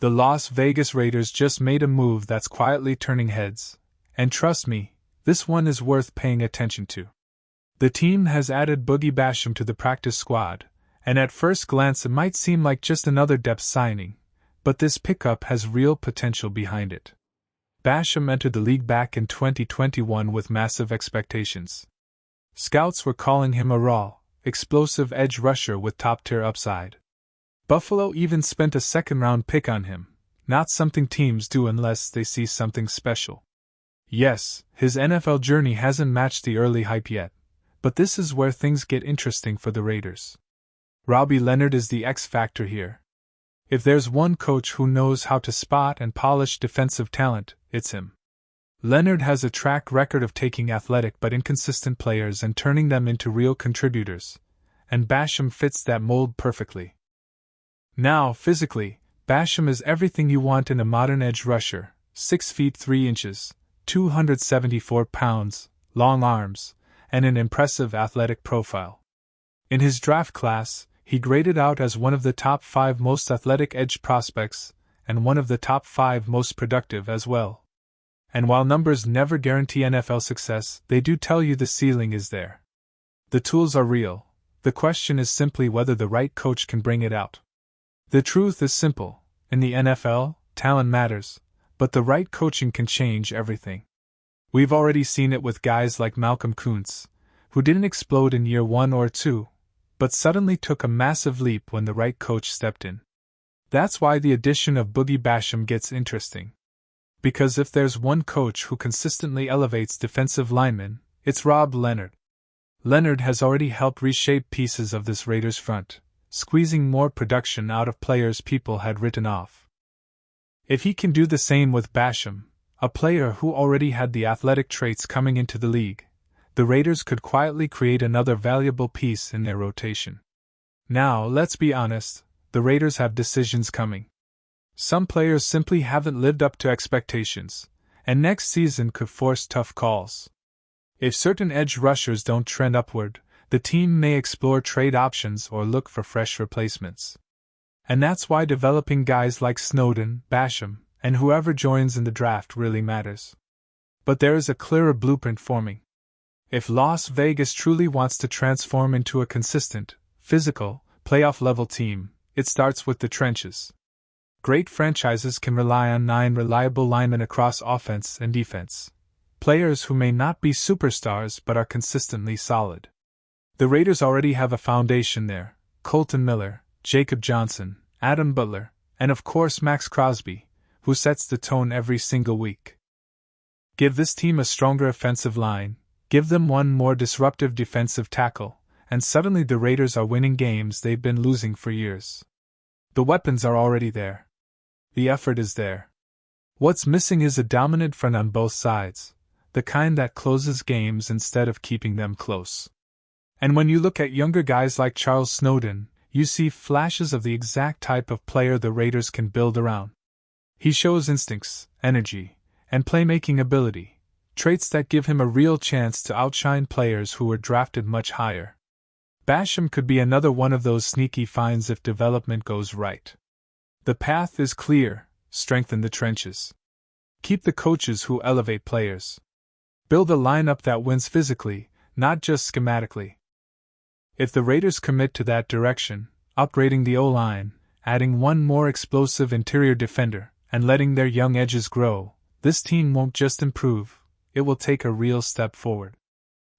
The Las Vegas Raiders just made a move that's quietly turning heads, and trust me, this one is worth paying attention to. The team has added Boogie Basham to the practice squad, and at first glance it might seem like just another depth signing, but this pickup has real potential behind it. Basham entered the league back in 2021 with massive expectations. Scouts were calling him a raw, explosive edge rusher with top-tier upside. Buffalo even spent a second-round pick on him, not something teams do unless they see something special. Yes, his NFL journey hasn't matched the early hype yet, but this is where things get interesting for the Raiders. Robbie Leonard is the X factor here. If there's one coach who knows how to spot and polish defensive talent, it's him. Leonard has a track record of taking athletic but inconsistent players and turning them into real contributors, and Basham fits that mold perfectly. Now, physically, Basham is everything you want in a modern edge rusher: 6 feet 3 inches, 274 pounds, long arms, and an impressive athletic profile. In his draft class, he graded out as one of the top 5 most athletic edge prospects, and one of the top 5 most productive as well. And while numbers never guarantee NFL success, they do tell you the ceiling is there. The tools are real. The question is simply whether the right coach can bring it out. The truth is simple. In the NFL, talent matters, but the right coaching can change everything. We've already seen it with guys like Malcolm Kuntz, who didn't explode in year 1 or 2, but suddenly took a massive leap when the right coach stepped in. That's why the addition of Boogie Basham gets interesting. Because if there's one coach who consistently elevates defensive linemen, it's Rob Leonard. Leonard has already helped reshape pieces of this Raiders front, squeezing more production out of players people had written off. If he can do the same with Basham, a player who already had the athletic traits coming into the league, the Raiders could quietly create another valuable piece in their rotation. Now, let's be honest, the Raiders have decisions coming. Some players simply haven't lived up to expectations, and next season could force tough calls. If certain edge rushers don't trend upward, the team may explore trade options or look for fresh replacements. And that's why developing guys like Snowden, Basham, and whoever joins in the draft really matters. But there is a clearer blueprint forming. If Las Vegas truly wants to transform into a consistent, physical, playoff-level team, it starts with the trenches. Great franchises can rely on 9 reliable linemen across offense and defense, players who may not be superstars but are consistently solid. The Raiders already have a foundation there: Colton Miller, Jacob Johnson, Adam Butler, and of course Max Crosby, who sets the tone every single week. Give this team a stronger offensive line, give them one more disruptive defensive tackle, and suddenly the Raiders are winning games they've been losing for years. The weapons are already there. The effort is there. What's missing is a dominant front on both sides, the kind that closes games instead of keeping them close. And when you look at younger guys like Charles Snowden, you see flashes of the exact type of player the Raiders can build around. He shows instincts, energy, and playmaking ability, traits that give him a real chance to outshine players who were drafted much higher. Basham could be another one of those sneaky finds if development goes right. The path is clear: strengthen the trenches. Keep the coaches who elevate players. Build a lineup that wins physically, not just schematically. If the Raiders commit to that direction, upgrading the O-line, adding one more explosive interior defender, and letting their young edges grow, this team won't just improve, it will take a real step forward.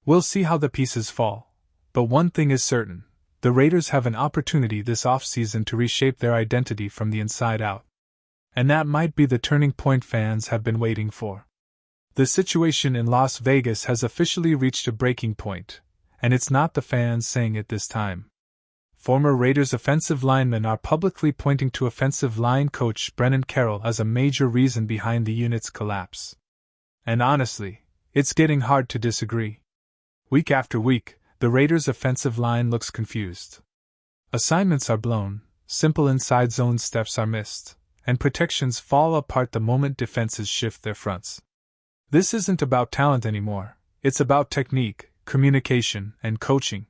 We'll see how the pieces fall, but one thing is certain: the Raiders have an opportunity this offseason to reshape their identity from the inside out. And that might be the turning point fans have been waiting for. The situation in Las Vegas has officially reached a breaking point, and it's not the fans saying it this time. Former Raiders offensive linemen are publicly pointing to offensive line coach Brennan Carroll as a major reason behind the unit's collapse. And honestly, it's getting hard to disagree. Week after week, the Raiders' offensive line looks confused. Assignments are blown, simple inside zone steps are missed, and protections fall apart the moment defenses shift their fronts. This isn't about talent anymore, it's about technique, communication, and coaching.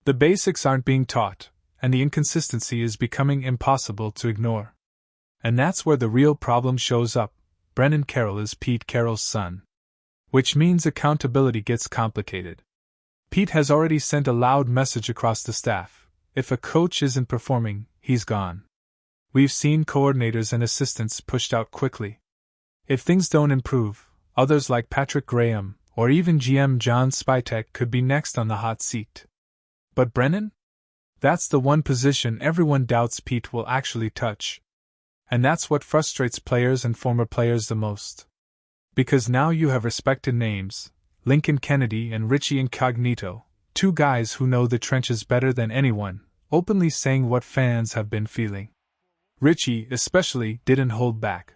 The basics aren't being taught, and the inconsistency is becoming impossible to ignore. And that's where the real problem shows up. Brennan Carroll is Pete Carroll's son. Which means accountability gets complicated. Pete has already sent a loud message across the staff. If a coach isn't performing, he's gone. We've seen coordinators and assistants pushed out quickly. If things don't improve, others like Patrick Graham, or even GM John Spytek could be next on the hot seat. But Brennan? That's the one position everyone doubts Pete will actually touch. And that's what frustrates players and former players the most. Because now you have respected names, Lincoln Kennedy and Richie Incognito, two guys who know the trenches better than anyone, openly saying what fans have been feeling. Richie, especially, didn't hold back.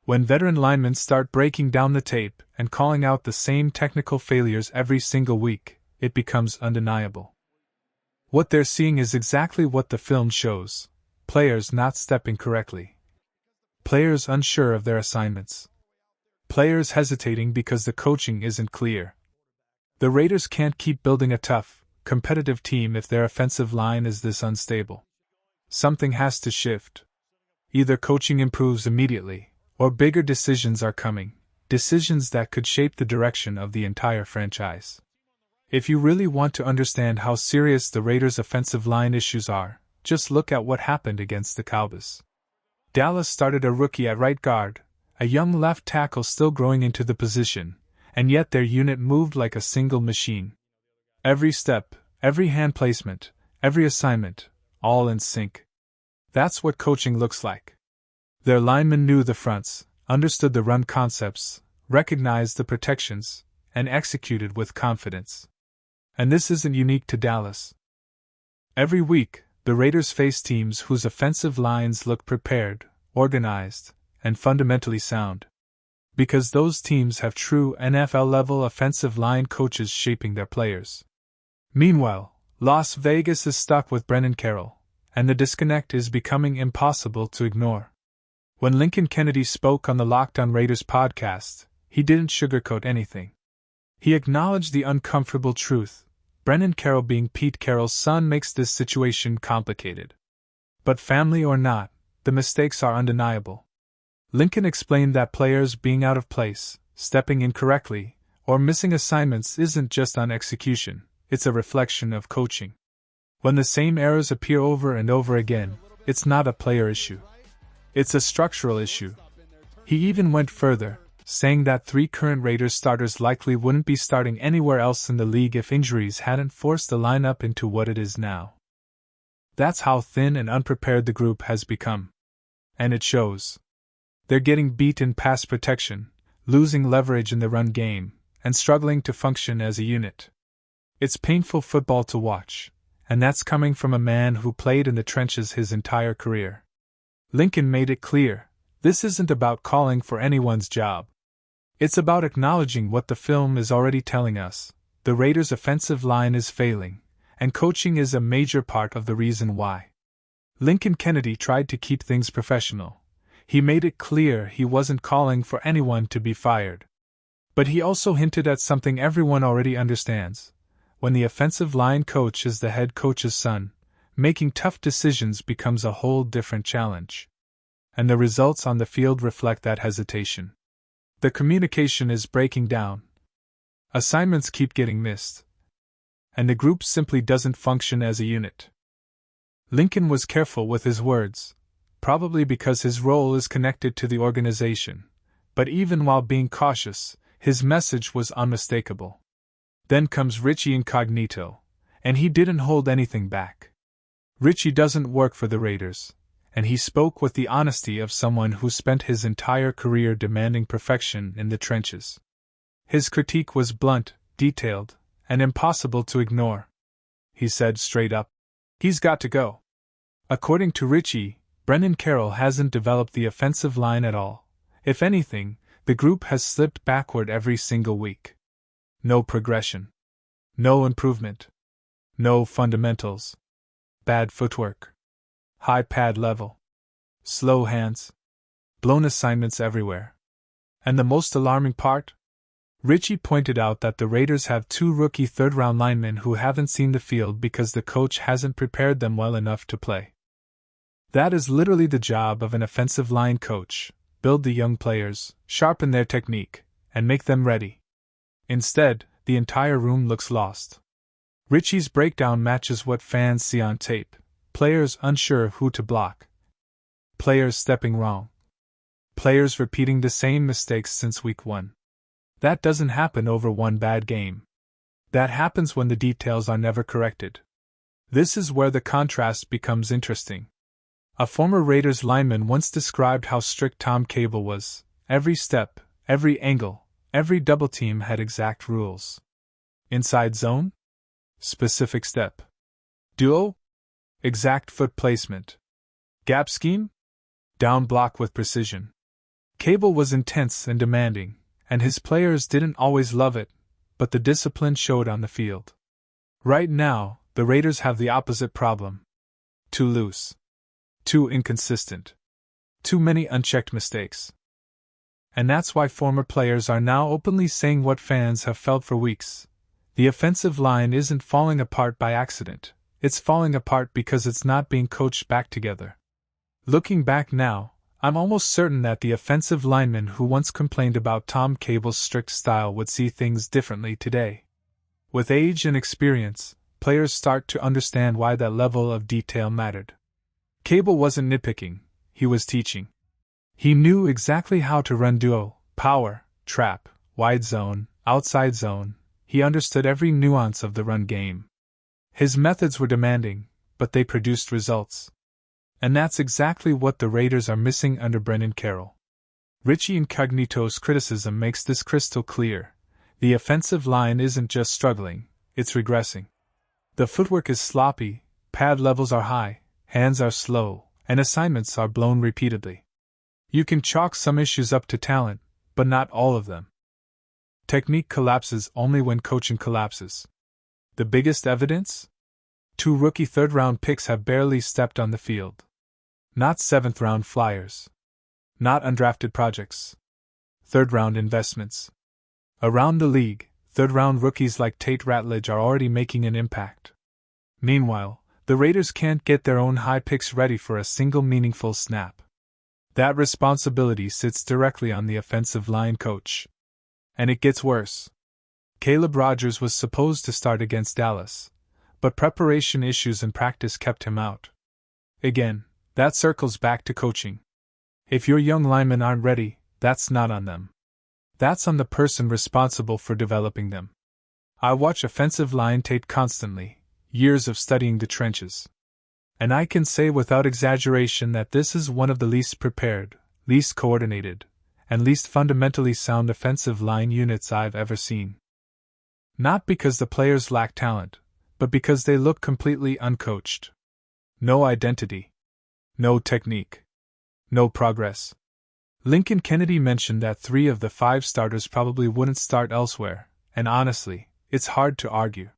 When veteran linemen start breaking down the tape and calling out the same technical failures every single week, it becomes undeniable. What they're seeing is exactly what the film shows: players not stepping correctly. Players unsure of their assignments. Players hesitating because the coaching isn't clear. The Raiders can't keep building a tough, competitive team if their offensive line is this unstable. Something has to shift. Either coaching improves immediately, or bigger decisions are coming, decisions that could shape the direction of the entire franchise. If you really want to understand how serious the Raiders' offensive line issues are, just look at what happened against the Cowboys. Dallas started a rookie at right guard, a young left tackle still growing into the position, and yet their unit moved like a single machine. Every step, every hand placement, every assignment, all in sync. That's what coaching looks like. Their linemen knew the fronts, understood the run concepts, recognized the protections, and executed with confidence. And this isn't unique to Dallas. Every week, the Raiders face teams whose offensive lines look prepared, organized, and fundamentally sound. Because those teams have true NFL-level offensive line coaches shaping their players. Meanwhile, Las Vegas is stuck with Brennan Carroll, and the disconnect is becoming impossible to ignore. When Lincoln Kennedy spoke on the Locked On Raiders podcast, he didn't sugarcoat anything. He acknowledged the uncomfortable truth: Brennan Carroll being Pete Carroll's son makes this situation complicated. But family or not, the mistakes are undeniable. Lincoln explained that players being out of place, stepping incorrectly, or missing assignments isn't just on execution, it's a reflection of coaching. When the same errors appear over and over again, it's not a player issue. It's a structural issue. He even went further, saying that 3 current Raiders starters likely wouldn't be starting anywhere else in the league if injuries hadn't forced the lineup into what it is now. That's how thin and unprepared the group has become. And it shows. They're getting beat in pass protection, losing leverage in the run game, and struggling to function as a unit. It's painful football to watch, and that's coming from a man who played in the trenches his entire career. Lincoln made it clear, this isn't about calling for anyone's job. It's about acknowledging what the film is already telling us: the Raiders' offensive line is failing, and coaching is a major part of the reason why. Lincoln Kennedy tried to keep things professional. He made it clear he wasn't calling for anyone to be fired. But he also hinted at something everyone already understands. When the offensive line coach is the head coach's son, making tough decisions becomes a whole different challenge. And the results on the field reflect that hesitation. The communication is breaking down. Assignments keep getting missed. And the group simply doesn't function as a unit. Lincoln was careful with his words, probably because his role is connected to the organization, but even while being cautious, his message was unmistakable. Then comes Richie Incognito, and he didn't hold anything back. Richie doesn't work for the Raiders, and he spoke with the honesty of someone who spent his entire career demanding perfection in the trenches. His critique was blunt, detailed, and impossible to ignore. He said straight up, "He's got to go." According to Richie, Brennan Carroll hasn't developed the offensive line at all. If anything, the group has slipped backward every single week. No progression. No improvement. No fundamentals. Bad footwork. High pad level. Slow hands. Blown assignments everywhere. And the most alarming part? Richie pointed out that the Raiders have 2 rookie third-round linemen who haven't seen the field because the coach hasn't prepared them well enough to play. That is literally the job of an offensive line coach: build the young players, sharpen their technique, and make them ready. Instead, the entire room looks lost. Richie's breakdown matches what fans see on tape: players unsure of who to block, players stepping wrong, players repeating the same mistakes since week 1. That doesn't happen over one bad game. That happens when the details are never corrected. This is where the contrast becomes interesting. A former Raiders lineman once described how strict Tom Cable was. Every step, every angle, every double team had exact rules. Inside zone? Specific step. Duo? Exact foot placement. Gap scheme? Down block with precision. Cable was intense and demanding, and his players didn't always love it, but the discipline showed on the field. Right now, the Raiders have the opposite problem. Too loose. Too inconsistent. Too many unchecked mistakes. And that's why former players are now openly saying what fans have felt for weeks. The offensive line isn't falling apart by accident, it's falling apart because it's not being coached back together. Looking back now, I'm almost certain that the offensive lineman who once complained about Tom Cable's strict style would see things differently today. With age and experience, players start to understand why that level of detail mattered. Cable wasn't nitpicking, he was teaching. He knew exactly how to run duo, power, trap, wide zone, outside zone. He understood every nuance of the run game. His methods were demanding, but they produced results. And that's exactly what the Raiders are missing under Brennan Carroll. Richie Incognito's criticism makes this crystal clear. The offensive line isn't just struggling, it's regressing. The footwork is sloppy, pad levels are high, hands are slow, and assignments are blown repeatedly. You can chalk some issues up to talent, but not all of them. Technique collapses only when coaching collapses. The biggest evidence? 2 rookie third-round picks have barely stepped on the field. Not seventh-round flyers. Not undrafted projects. Third-round investments. Around the league, third-round rookies like Tate Ratledge are already making an impact. Meanwhile, the Raiders can't get their own high picks ready for a single meaningful snap. That responsibility sits directly on the offensive line coach. And it gets worse. Caleb Rogers was supposed to start against Dallas, but preparation issues in practice kept him out. Again, that circles back to coaching. If your young linemen aren't ready, that's not on them. That's on the person responsible for developing them. I watch offensive line tape constantly, years of studying the trenches. And I can say without exaggeration that this is one of the least prepared, least coordinated, and least fundamentally sound offensive line units I've ever seen. Not because the players lack talent, but because they look completely uncoached. No identity. No technique. No progress. Lincoln Kennedy mentioned that 3 of the 5 starters probably wouldn't start elsewhere, and honestly, it's hard to argue.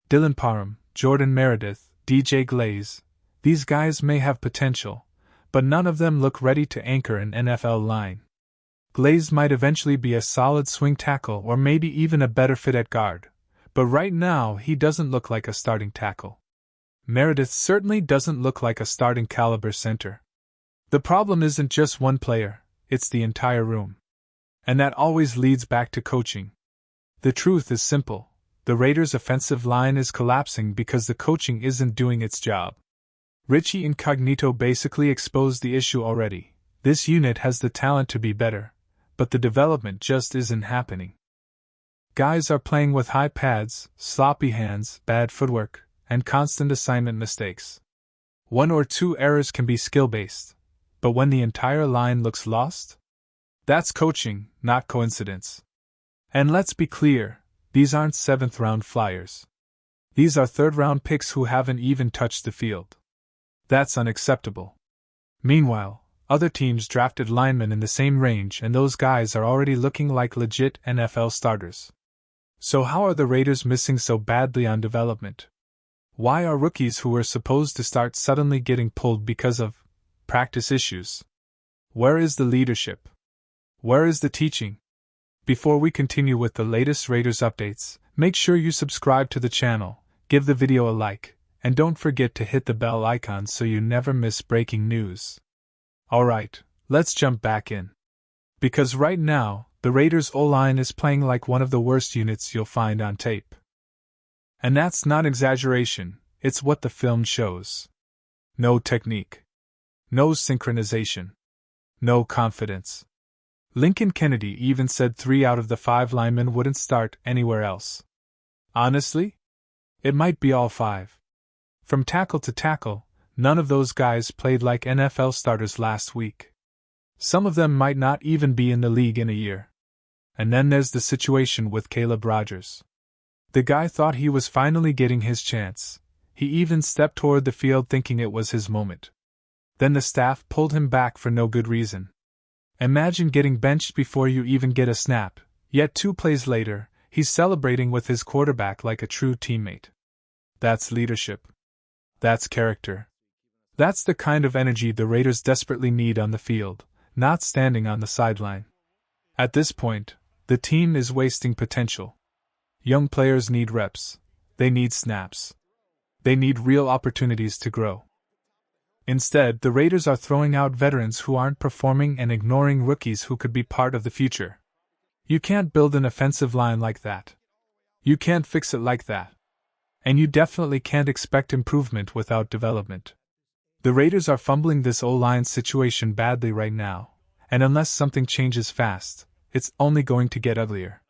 Dylan Parham, Jordan Meredith, DJ Glaze, these guys may have potential, but none of them look ready to anchor an NFL line. Glaze might eventually be a solid swing tackle or maybe even a better fit at guard, but right now he doesn't look like a starting tackle. Meredith certainly doesn't look like a starting caliber center. The problem isn't just one player, it's the entire room. And that always leads back to coaching. The truth is simple. The Raiders' offensive line is collapsing because the coaching isn't doing its job. Richie Incognito basically exposed the issue already. This unit has the talent to be better, but the development just isn't happening. Guys are playing with high pads, sloppy hands, bad footwork, and constant assignment mistakes. 1 or 2 errors can be skill-based, but when the entire line looks lost? That's coaching, not coincidence. And let's be clear, these aren't 7th-round flyers. These are 3rd-round picks who haven't even touched the field. That's unacceptable. Meanwhile, other teams drafted linemen in the same range and those guys are already looking like legit NFL starters. So how are the Raiders missing so badly on development? Why are rookies who were supposed to start suddenly getting pulled because of practice issues? Where is the leadership? Where is the teaching? Before we continue with the latest Raiders updates, make sure you subscribe to the channel, give the video a like, And don't forget to hit the bell icon so you never miss breaking news. Alright, let's jump back in. Because right now, the Raiders' O-line is playing like one of the worst units you'll find on tape. And that's not exaggeration, it's what the film shows. No technique. No synchronization. No confidence. Lincoln Kennedy even said 3 out of the 5 linemen wouldn't start anywhere else. Honestly? It might be all 5. From tackle to tackle, none of those guys played like NFL starters last week. Some of them might not even be in the league in a year. And then there's the situation with Caleb Rogers. The guy thought he was finally getting his chance. He even stepped toward the field thinking it was his moment. Then the staff pulled him back for no good reason. Imagine getting benched before you even get a snap, yet 2 plays later, he's celebrating with his quarterback like a true teammate. That's leadership. That's character. That's the kind of energy the Raiders desperately need on the field, not standing on the sideline. At this point, the team is wasting potential. Young players need reps. They need snaps. They need real opportunities to grow. Instead, the Raiders are throwing out veterans who aren't performing and ignoring rookies who could be part of the future. You can't build an offensive line like that. You can't fix it like that. And you definitely can't expect improvement without development. The Raiders are fumbling this O-line situation badly right now, and unless something changes fast, it's only going to get uglier.